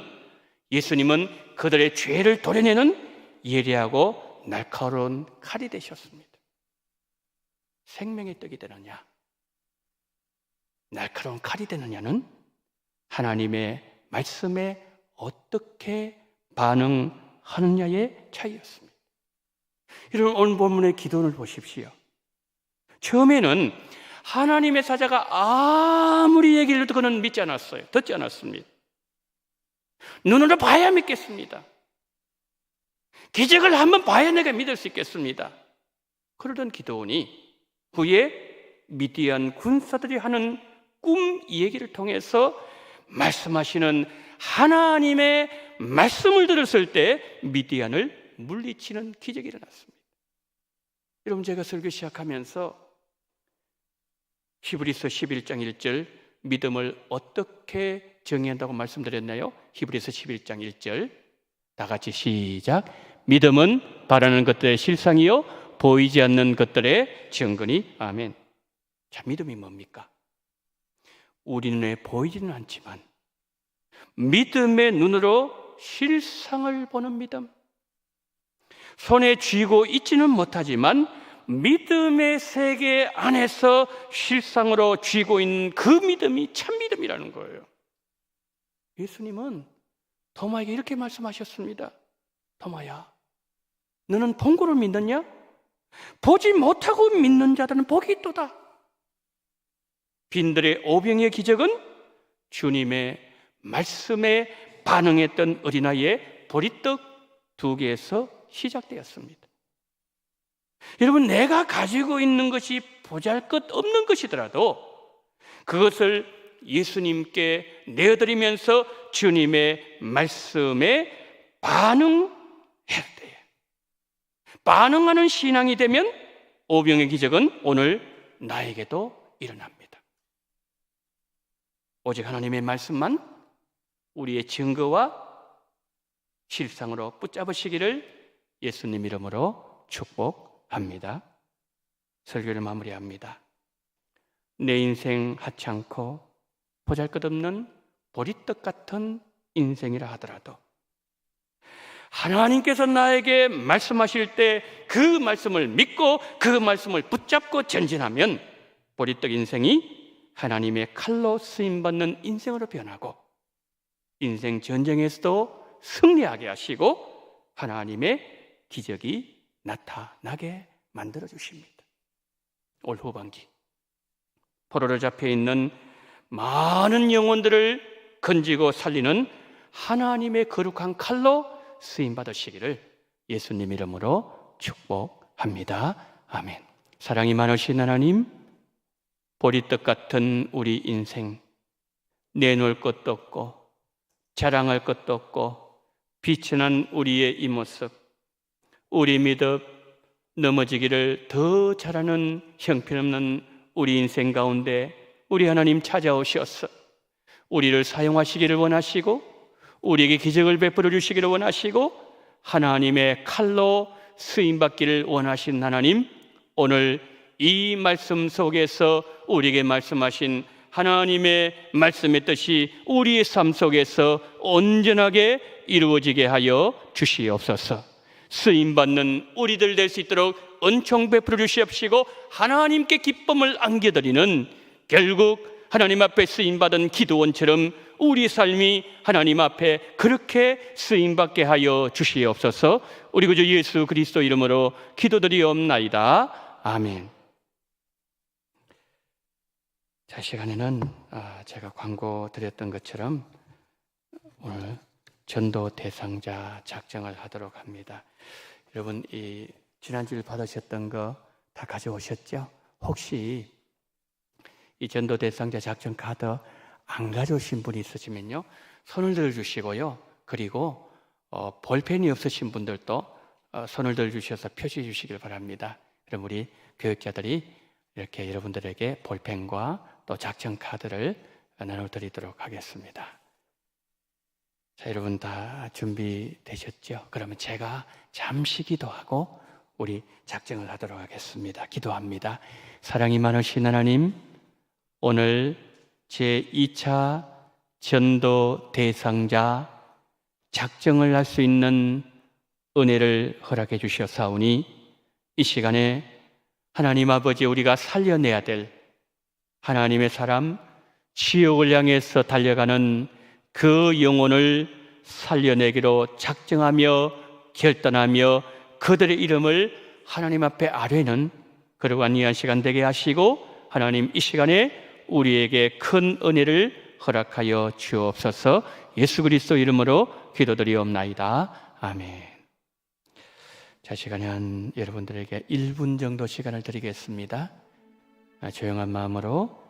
예수님은 그들의 죄를 도려내는 예리하고 날카로운 칼이 되셨습니다. 생명의 떡이 되느냐, 날카로운 칼이 되느냐는 하나님의 말씀에 어떻게 반응하느냐의 차이였습니다. 이런 오늘 본문의 기도를 보십시오. 처음에는 하나님의 사자가 아무리 얘기를 해도 그는 믿지 않았어요. 듣지 않았습니다. 눈으로 봐야 믿겠습니다. 기적을 한번 봐야 내가 믿을 수 있겠습니다. 그러던 기도원이 후에 미디안 군사들이 하는 꿈 얘기를 통해서 말씀하시는 하나님의 말씀을 들었을 때 미디안을 물리치는 기적이 일어났습니다. 여러분, 제가 설교 시작하면서 히브리서 11장 1절 믿음을 어떻게 정의한다고 말씀드렸나요? 히브리서 11장 1절 다 같이 시작. 믿음은 바라는 것들의 실상이요 보이지 않는 것들의 증거니. 아멘. 자, 믿음이 뭡니까? 우리 눈에 보이지는 않지만 믿음의 눈으로 실상을 보는 믿음. 손에 쥐고 있지는 못하지만 믿음의 세계 안에서 실상으로 쥐고 있는 그 믿음이 참 믿음이라는 거예요. 예수님은 도마에게 이렇게 말씀하셨습니다. 도마야, 너는 본 거를 믿느냐? 보지 못하고 믿는 자들은 복이 있도다. 빈들의 오병의 기적은 주님의 말씀에 반응했던 어린아이의 보리떡 2개에서 시작되었습니다. 여러분, 내가 가지고 있는 것이 보잘것없는 것이더라도 그것을 예수님께 내어드리면서 주님의 말씀에 반응해야 돼요. 반응하는 신앙이 되면 오병의 기적은 오늘 나에게도 일어납니다. 오직 하나님의 말씀만 우리의 증거와 실상으로 붙잡으시기를 예수님 이름으로 축복합니다. 설교를 마무리합니다. 내 인생 하찮고 보잘것없는 보리떡 같은 인생이라 하더라도 하나님께서 나에게 말씀하실 때 그 말씀을 믿고 그 말씀을 붙잡고 전진하면 보리떡 인생이 하나님의 칼로 쓰임받는 인생으로 변하고 인생 전쟁에서도 승리하게 하시고 하나님의 기적이 나타나게 만들어 주십니다. 올 후반기 포로로 잡혀 있는 많은 영혼들을 건지고 살리는 하나님의 거룩한 칼로 쓰임 받으시기를 예수님 이름으로 축복합니다. 아멘. 사랑이 많으신 하나님, 보리떡 같은 우리 인생, 내놓을 것도 없고 자랑할 것도 없고 비천한 우리의 이 모습, 우리 믿음, 넘어지기를 더 잘하는 형편없는 우리 인생 가운데 우리 하나님 찾아오셔서 우리를 사용하시기를 원하시고 우리에게 기적을 베풀어 주시기를 원하시고 하나님의 칼로 쓰임받기를 원하신 하나님, 오늘 이 말씀 속에서 우리에게 말씀하신 하나님의 말씀의 뜻이 우리의 삶 속에서 온전하게 이루어지게 하여 주시옵소서. 쓰임받는 우리들 될 수 있도록 은총 베풀어 주시옵시고 하나님께 기쁨을 안겨드리는, 결국 하나님 앞에 쓰임받은 기도원처럼 우리 삶이 하나님 앞에 그렇게 쓰임받게 하여 주시옵소서. 우리 구주 예수 그리스도 이름으로 기도드리옵나이다. 아멘. 자, 시간에는 제가 광고 드렸던 것처럼 오늘 전도 대상자 작정을 하도록 합니다. 여러분, 이 지난주에 받으셨던 거 다 가져오셨죠? 혹시 이 전도 대상자 작정 카드 안 가져오신 분이 있으시면요, 손을 들어주시고요. 그리고 볼펜이 없으신 분들도 손을 들어주셔서 표시해 주시길 바랍니다. 그럼 우리 교육자들이 이렇게 여러분들에게 볼펜과 또 작정 카드를 나눠드리도록 하겠습니다. 자, 여러분 다 준비되셨죠? 그러면 제가 잠시 기도하고 우리 작정을 하도록 하겠습니다. 기도합니다. 사랑이 많으신 하나님, 오늘 제2차 전도 대상자 작정을 할 수 있는 은혜를 허락해 주셨사오니 이 시간에 하나님 아버지, 우리가 살려내야 될 하나님의 사람, 지옥을 향해서 달려가는 그 영혼을 살려내기로 작정하며 결단하며 그들의 이름을 하나님 앞에 아뢰는 그러고 안니한 시간 되게 하시고, 하나님 이 시간에 우리에게 큰 은혜를 허락하여 주옵소서. 예수 그리스도 이름으로 기도드리옵나이다. 아멘. 자, 시간은 여러분들에게 1분 정도 시간을 드리겠습니다. 조용한 마음으로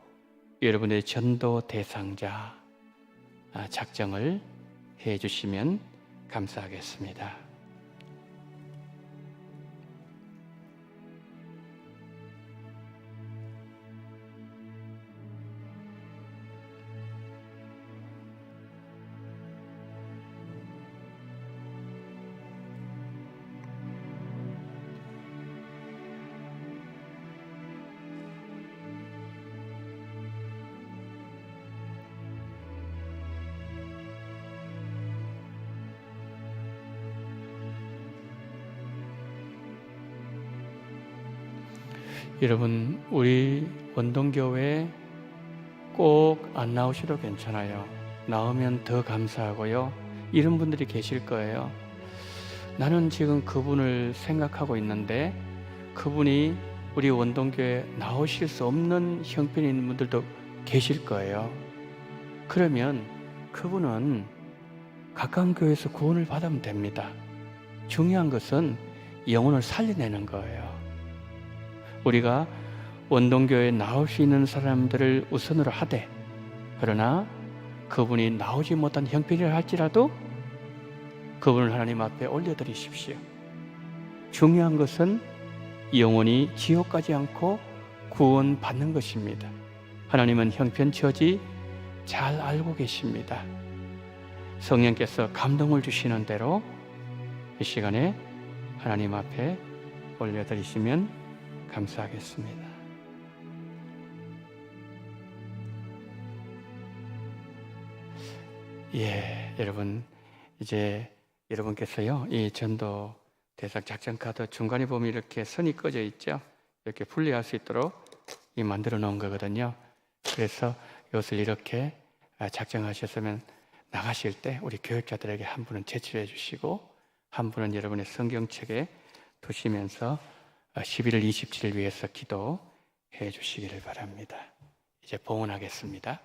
여러분의 전도 대상자 작정을 해 주시면 감사하겠습니다. 여러분, 우리 원동교회 꼭 안 나오셔도 괜찮아요. 나오면 더 감사하고요. 이런 분들이 계실 거예요. 나는 지금 그분을 생각하고 있는데 그분이 우리 원동교회에 나오실 수 없는 형편이 있는 분들도 계실 거예요. 그러면 그분은 가까운 교회에서 구원을 받으면 됩니다. 중요한 것은 영혼을 살려내는 거예요. 우리가 원동교회에 나올 수 있는 사람들을 우선으로 하되, 그러나 그분이 나오지 못한 형편이라 할지라도 그분을 하나님 앞에 올려드리십시오. 중요한 것은 영혼이 지옥 가지 않고 구원받는 것입니다. 하나님은 형편처지 잘 알고 계십니다. 성령께서 감동을 주시는 대로 이 시간에 하나님 앞에 올려드리시면 감사하겠습니다. 예, 여러분, 이제 여러분께서요, 이 전도 대상 작전 카드 중간에 보면 이렇게 선이 꺼져 있죠. 이렇게 분리할 수 있도록 이 만들어 놓은 거거든요. 그래서 이것을 이렇게 작정하셨으면 나가실 때 우리 교육자들에게 한 분은 제출해 주시고 한 분은 여러분의 성경책에 두시면서 11월 27일 위해서 기도해 주시기를 바랍니다. 이제 봉헌하겠습니다.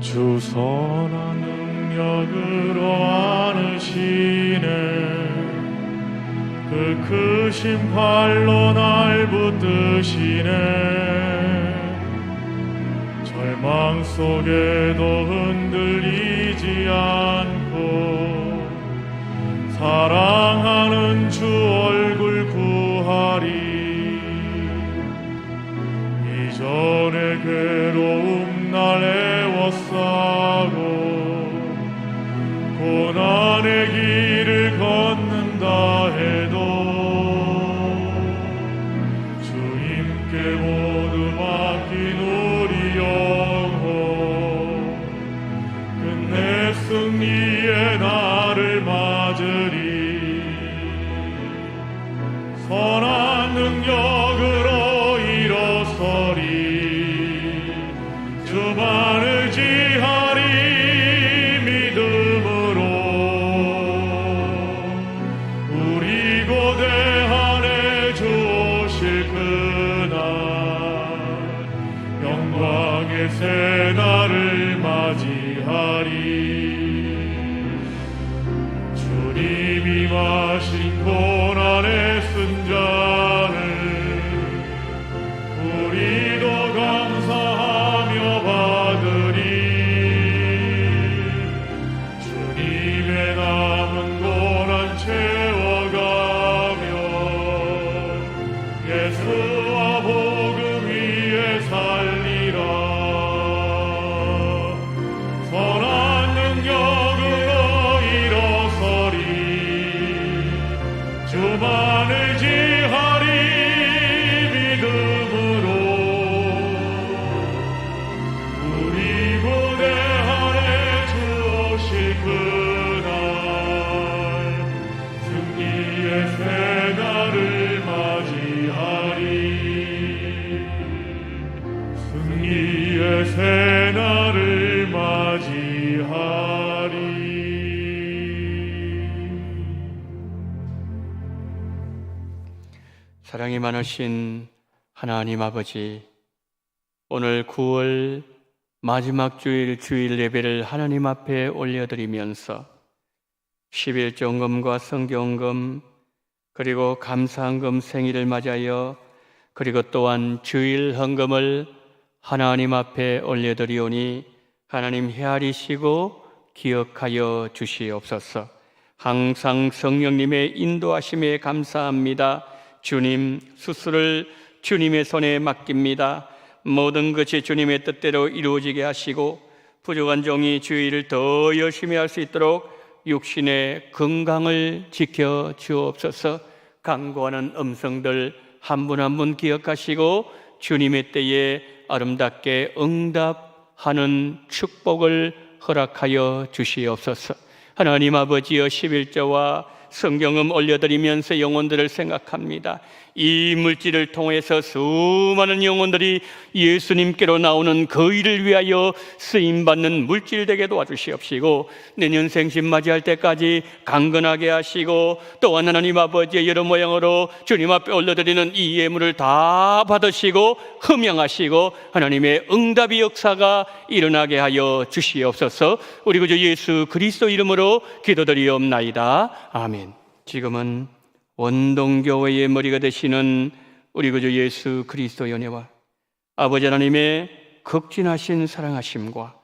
주 선한 능력으로 안으시네 그 크신 팔로 날 붙드시네. 절망 속에도 흔들리지 않고 사랑하는 주 얼굴 구하리. 이전의 괴로움 날 애워싸고 고난의 길을 걷는다 해도 주님께 모두 맡긴 우리 영혼 끝내 승리의 날을 맞으리. 선한 능력으로 일어서리. 주만을 지하리. 믿음으로 우리 고대한에 주 오실 그날 영광의 새 날을 맞이하리. 주님이 마신 고난의 쓴자를 우리도 감사하며 받으리. 주님의 남은 고난 채워가며 예수와 복음 위에 살리라. 선한 능력으로 일어서리. 주만을 지하리. 믿음으로 우리 고대한에 주 오실 그날 승리의 새 날을 맞이하리. 승리의 새 날을 맞이하리. 사랑이 많으신 하나님 아버지, 오늘 9월 마지막 주일 예배를 하나님 앞에 올려드리면서 11조헌금과 성경금 그리고 감사헌금 생일을 맞이하여 그리고 또한 주일 헌금을 하나님 앞에 올려드리오니 하나님 헤아리시고 기억하여 주시옵소서. 항상 성령님의 인도하심에 감사합니다. 주님, 수술을 주님의 손에 맡깁니다. 모든 것이 주님의 뜻대로 이루어지게 하시고 부족한 종이 주의 일을 더 열심히 할 수 있도록 육신의 건강을 지켜 주옵소서. 간구하는 음성들 한 분 한 분 기억하시고 주님의 때에 아름답게 응답하는 축복을 허락하여 주시옵소서. 하나님 아버지여, 11조와 성경음 올려드리면서 영혼들을 생각합니다. 이 물질을 통해서 수많은 영혼들이 예수님께로 나오는 그 일을 위하여 쓰임받는 물질 되게 도와주시옵시고 내년 생신 맞이할 때까지 강건하게 하시고 또한 하나님 아버지의 여러 모양으로 주님 앞에 올려드리는 이 예물을 다 받으시고 흠양하시고 하나님의 응답의 역사가 일어나게 하여 주시옵소서. 우리 구주 예수 그리스도 이름으로 기도드리옵나이다. 아멘. 지금은 원동교회의 머리가 되시는 우리 구주 예수 그리스도의 은혜와 아버지 하나님의 극진하신 사랑하심과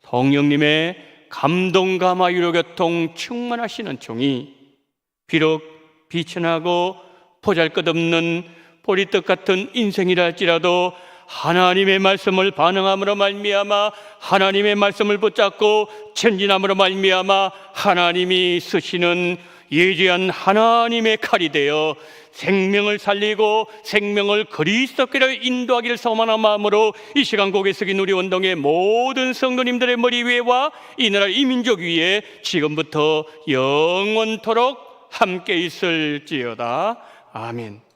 성령님의 감동 감화 위로 교통 충만하시는 종이 비록 비천하고 보잘것없는 보리떡 같은 인생이라 할지라도 하나님의 말씀을 반응함으로 말미암아 하나님의 말씀을 붙잡고 전진함으로 말미암아 하나님이 쓰시는 예지한 하나님의 칼이 되어 생명을 살리고 생명을 그리스도께로 인도하기를 소망하는 마음으로 이 시간 고개 숙인 우리 원동의 모든 성도님들의 머리 위에와 이 나라 이 민족 위에 지금부터 영원토록 함께 있을지어다. 아멘.